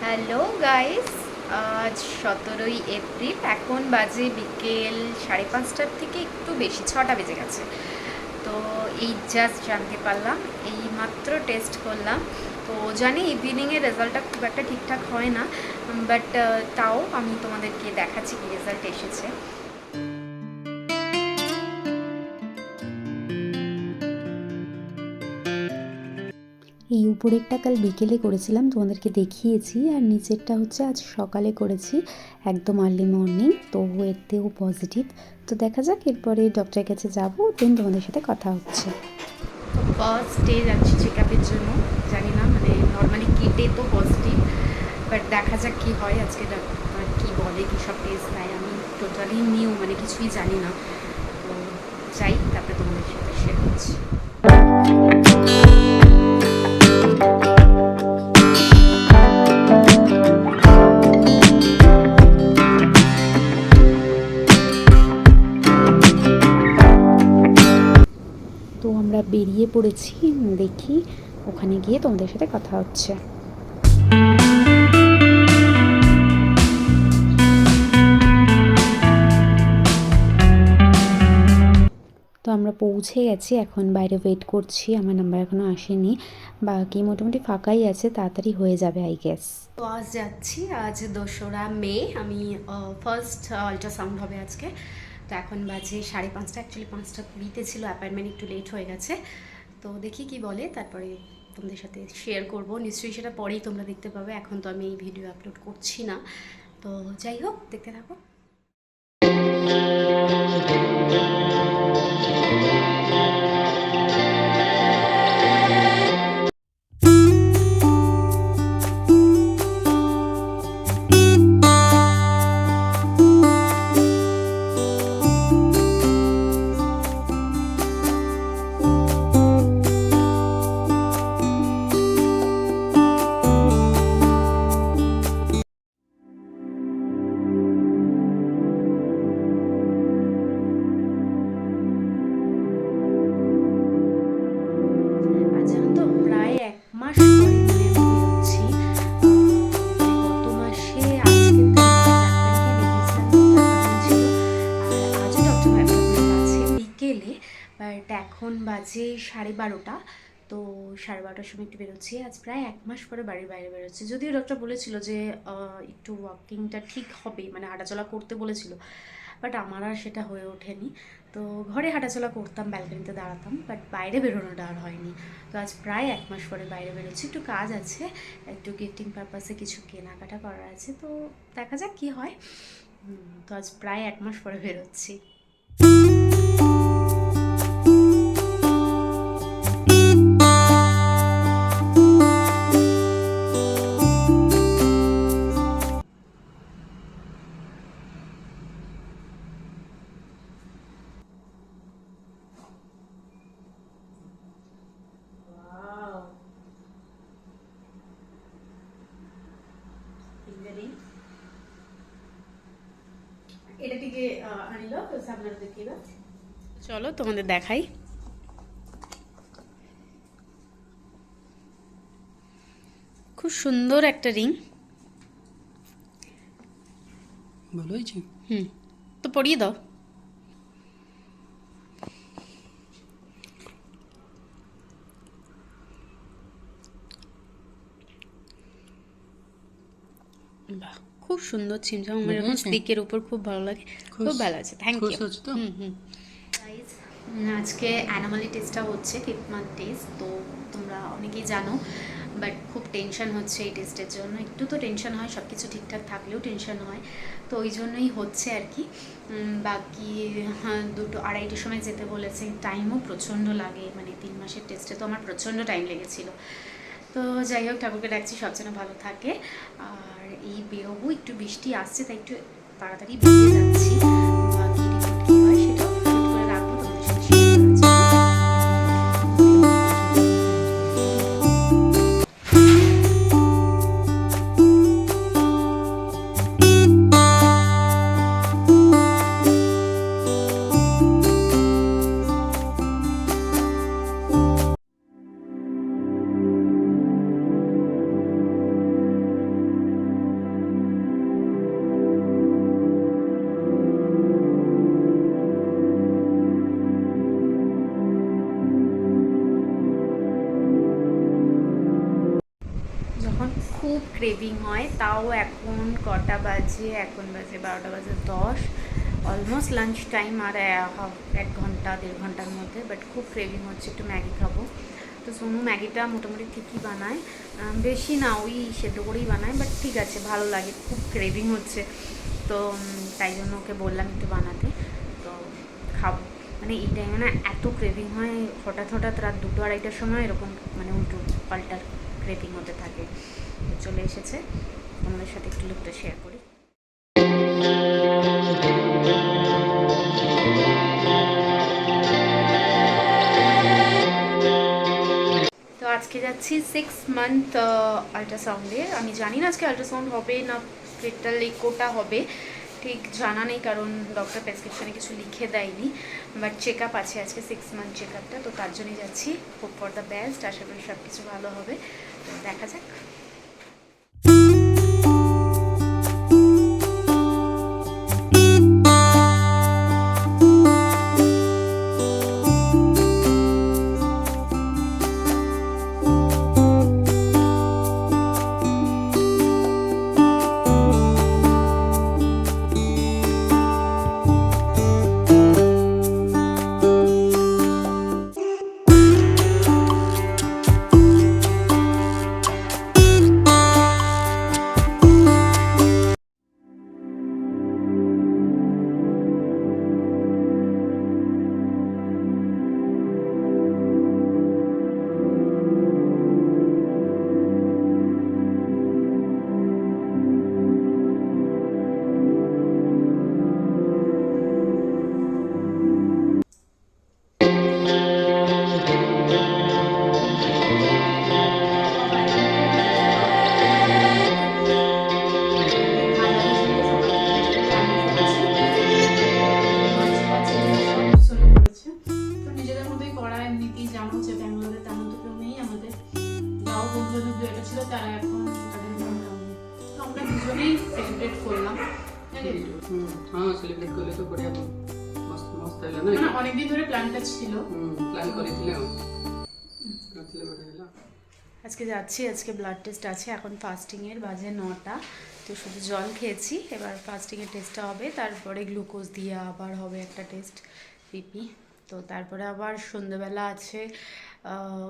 Hello guys, আজ 17ই April. এখন বাজে বিকেল 5:30 থেকে একটু বেশি, 6টা বেজে গেছে। তো এই জাস্ট জানতে পারলাম, এই মাত্র টেস্ট করলাম। তো জানি ইভিনিংয়ের রেজাল্টটা খুব একটা ঠিকঠাক হয় না, বাট তাও আমি তোমাদেরকে দেখাচ্ছি কি রেজাল্ট এসেছে। এই উপরেরটা কাল বিকেলে করেছিলাম, তোমাদেরকে দেখিয়েছি। আর নিচেরটা হচ্ছে আজ সকালে করেছি, একদম আর্লি মর্নিং। তো এতেও পজিটিভ। তো দেখা যাক, এরপরে ডক্টরের কাছে যাবো, দেন তোমাদের সাথে কথা হচ্ছে। তো ফার্স্ট ডে যাচ্ছি চেক আপের জন্য। জানি না, মানে নর্মালি কিটে তো পজিটিভ, বাট দেখা যাক কী হয়। আজকে ডাক্তার কী বলে, কী সব টেস্ট নেয়, আমি টোটালি নিউ, মানে কিছুই জানি না। তো যাই, তারপরে তোমাদের সাথে শেয়ার করছি। তো আমরা বেরিয়ে পড়েছি, দেখি ওখানে গিয়ে তোমাদের সাথে কথা হচ্ছে। তো আমরা পৌঁছে গেছি, এখন বাইরে ওয়েট করছি। আমার নাম্বার এখনও আসেনি, বাকি মোটামুটি ফাঁকাই আছে, তাড়াতাড়ি হয়ে যাবে আই গেস। তো আজ যাচ্ছি, আজ 2রা মে। আমি ফার্স্ট আল্ট্রাসাউন্ড হবে আজকে। তো এখন বাজে 5:30, অ্যাকচুয়ালি 5:20 ছিল, অ্যাপয়েন্টমেন্ট একটু লেট হয়ে গেছে। তো দেখি কি বলে, তারপরে তোমাদের সাথে শেয়ার করব। নিশ্চয়ই সেটা পরেই তোমরা দেখতে পাবে, এখন তো আমি এই ভিডিও আপলোড করছি না। তো যাই হোক, দেখতে থাকো। আজ জানো তো, প্রায় 1 মাস পরে মানে আমি বেরোচ্ছি। মানে গত মাসে আজকের তারিখে 4 তারিখে বেরিয়েছিলাম, ডক্টর অ্যাপয়েন্টমেন্ট ছিল। আর আজও ডক্টর অ্যাপয়েন্টমেন্ট আছে বিকেলে, বাট এখন বাজে 12:30। তো 12:30টার সময় একটু বেরোচ্ছি। আজ প্রায় 1 মাস পরে বাড়ির বাইরে বেরোচ্ছি। যদিও ডক্টর বলেছিল যে একটু ওয়াকিংটা ঠিক হবে, মানে হাঁটাচলা করতে বলেছিল, বাট আমার আর সেটা হয়ে ওঠেনি। তো ঘরে হাঁটাচলা করতাম, ব্যালকনিতে দাঁড়াতাম, বাট বাইরে বেরোনোটা আর হয়নি। তো আজ প্রায় 1 মাস পরে বাইরে বেরোচ্ছি। একটু কাজ আছে, একটু গিফটিং পারপাসে কিছু কেনাকাটা করার আছে। তো দেখা যাক কী হয়। তো আজ প্রায় 1 মাস পরে বেরোচ্ছি। এটা থেকে আনিল সামনে দেখিবা। চলো তোমাদের দেখাই। খুব সুন্দর একটা রিং। ভালো হয়েছে। তো পরিয়ে দাও। বাহ, খুব সুন্দর ছিমছাম, আমার এরকম স্টিকের উপর খুব ভালো লাগে। খুব ভালো আছে, থ্যাংক ইউ। গাইজ, আজকে অ্যানোমালি টেস্টটা হচ্ছে, 5th মান্থ টেস্ট। তো তোমরা অনেকেই জানো, বাট খুব টেনশন হচ্ছে এই টেস্টের জন্য। একটু তো টেনশন হয়, সব কিছু ঠিকঠাক থাকলেও টেনশন হয়। তো ওই জন্যই হচ্ছে আর কি। বাকি 2:30 সময় যেতে বলেছে। টাইমও প্রচণ্ড লাগে, মানে 3 মাসের টেস্টে তো আমার প্রচণ্ড টাইম লেগেছিলো। তো যাই হোক, ঠাকুরকে ডাকছি সব যেন ভালো থাকে। আর এই বেরোবো, একটু বৃষ্টি আসছে, তাই একটু তাড়াতাড়ি বেরিয়ে যাচ্ছি। বাকি রিপোর্ট কী হয় সেটাও শুট করে রাখবো, তোমাদের সাথে শেয়ার করার জন্য। যখন খুব ক্রেভিং হয়, তাও এখন কটা বাজে, এখন বাজে 12:10, অলমোস্ট লাঞ্চ টাইম, আর 1-1.5 ঘন্টার মধ্যে। বাট খুব ক্রেভিং হচ্ছে, একটু ম্যাগি খাবো। তো সোনু ম্যাগিটা মোটামুটি ঠিকই বানায়, বেশি না, ওই সেদ্ধ করেই বানায়, বাট ঠিক আছে, ভালো লাগে। খুব ক্রেভিং হচ্ছে, তো তাই জন্য ওকে বললাম একটু বানাতে। তো খাবো, মানে এই টাইমে না এত ক্রেভিং হয়, হঠাৎ হঠাৎ রাত 2-2-2:30টার সময় এরকম মানে উল্টো পাল্টার ক্রেভিং হতে থাকে। তো চলে এসেছে, তোমাদের সাথে একটু লুকটা শেয়ার করি। তো আজকে যাচ্ছি 6 মান্থ আল্ট্রাসাউন্ডে। আমি জানি না আজকে আল্ট্রাসাউন্ড হবে না ফেটাল ইকোটা হবে, ঠিক জানা নেই, কারণ ডক্টর প্রেসক্রিপশনে কিছু লিখে দেয়নি। বাট চেক আপ আছে আজকে, 6 মান্থ চেক আপটা, তো তার জন্যই যাচ্ছি। হোপ ফর দ্য বেস্ট, আশা করি সব কিছু ভালো হবে। তো দেখা যাক। তারা এখন তাদের তো আমরা দুজনেই সেলিব্রেট করলাম। हाँ सेलिब्रेट করলে তো বড়িয়া মস্ত মস্ত হইলো না, মানে অনেকদিন ধরে প্ল্যানটা ছিল, প্ল্যান করেছিলাম রাতলে বড় হলো। আজকে যাচ্ছি, আজকে ব্লাড টেস্ট আছে। এখন ফাস্টিংয়ের বাজে 9টা, তো শুধু জল খেয়েছি। এবার ফাস্টিংয়ের টেস্টটা হবে, তারপরে গ্লুকোজ দিয়ে আবার হবে একটা টেস্ট, বিপি। তো তারপরে আবার সন্ধ্যেবেলা আছে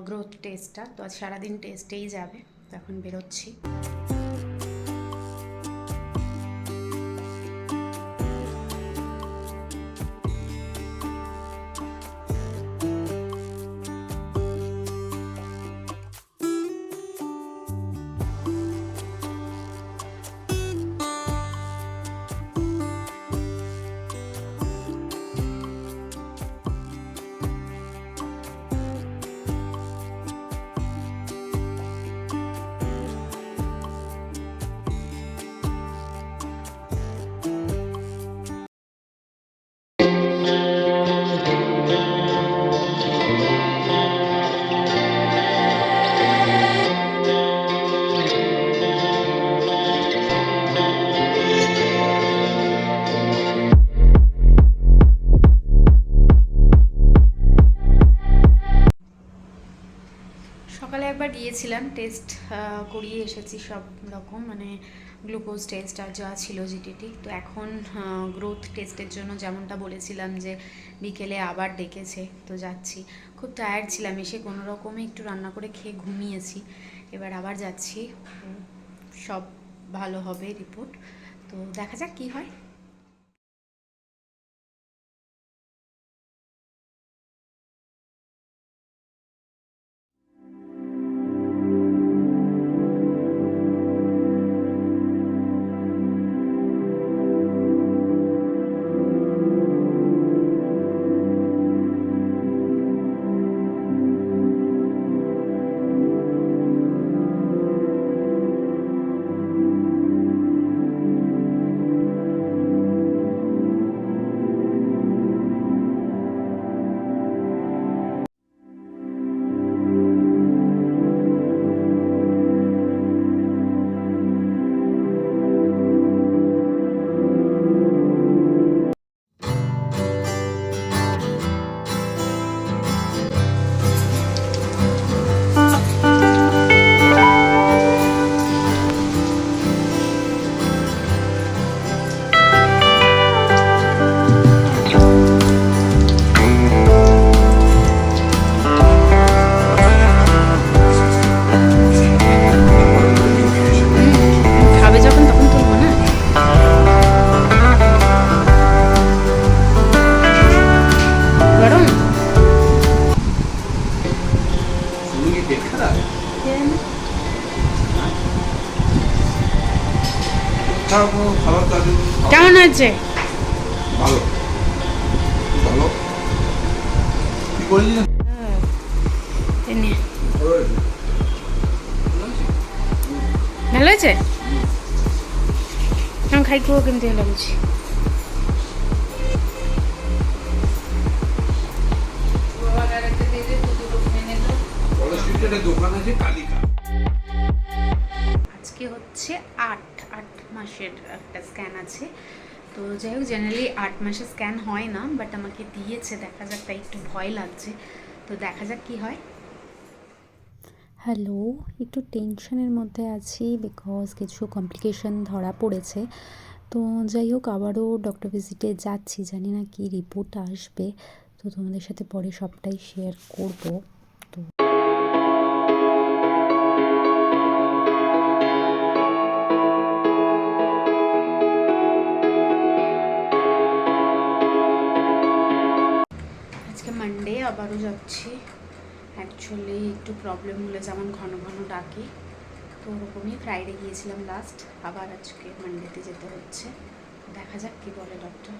গ্রোথ টেস্টটা। তো আজ সারাদিন টেস্টেই যাবে। তো এখন বেরোচ্ছি। সকালে একবার গিয়েছিলাম, টেস্ট করিয়ে এসেছি সব রকম, মানে গ্লুকোজ টেস্ট আর যা ছিল জিটিটি। তো এখন গ্রোথ টেস্টের জন্য যেমনটা বলেছিলাম যে বিকেলে আবার ডেকেছে, তো যাচ্ছি। খুব টায়ার্ড ছিলাম, এসে কোনো রকমে একটু রান্না করে খেয়ে ঘুমিয়েছি। এবার আবার যাচ্ছি, সব ভালো হবে রিপোর্ট। তো দেখা যাক কী হয়। খারাপ কোনো খাবার তার জন্য কেমন হয়েছে? ভালো ভালো কি করেছি না এই নে। ভালো হয়েছে। ভালো হয়েছে? আমি ଖାଇକୁ କେମିତି ଲାଗୁଛି? কলেজ স্ট্রিটে একটা দোকান আছে কালিকা আজকে হচ্ছে 8 মাসের একটা স্ক্যান আছে। তো যাই হোক জেনারেলি 8 মাসের স্ক্যান হয় না, বাট আমাকে দিয়েছে, দেখা যাক, তাই একটু ভয় লাগছে। তো দেখা যাক কি হয়। হ্যালো, একটু টেনশনের মধ্যে আছি বিকজ কিছু কমপ্লিকেশন ধরা পড়েছে। তো যাই হোক আবারও ডক্টর ভিজিটে যাচ্ছি, জানি না কি রিপোর্ট আসবে। তো তোমাদের সাথে পরে সবটাই শেয়ার করব। তো আজকে মানডে, আবারও যাচ্ছি। অ্যাকচুয়ালি একটু প্রবলেম হলে যেমন ঘন ঘন ডাকি, তো ওরকমই ফ্রাইডে গিয়েছিলাম লাস্ট, আবার আজকে মানডেতে যেতে হচ্ছে। দেখা যাক কী বলে ডক্টর।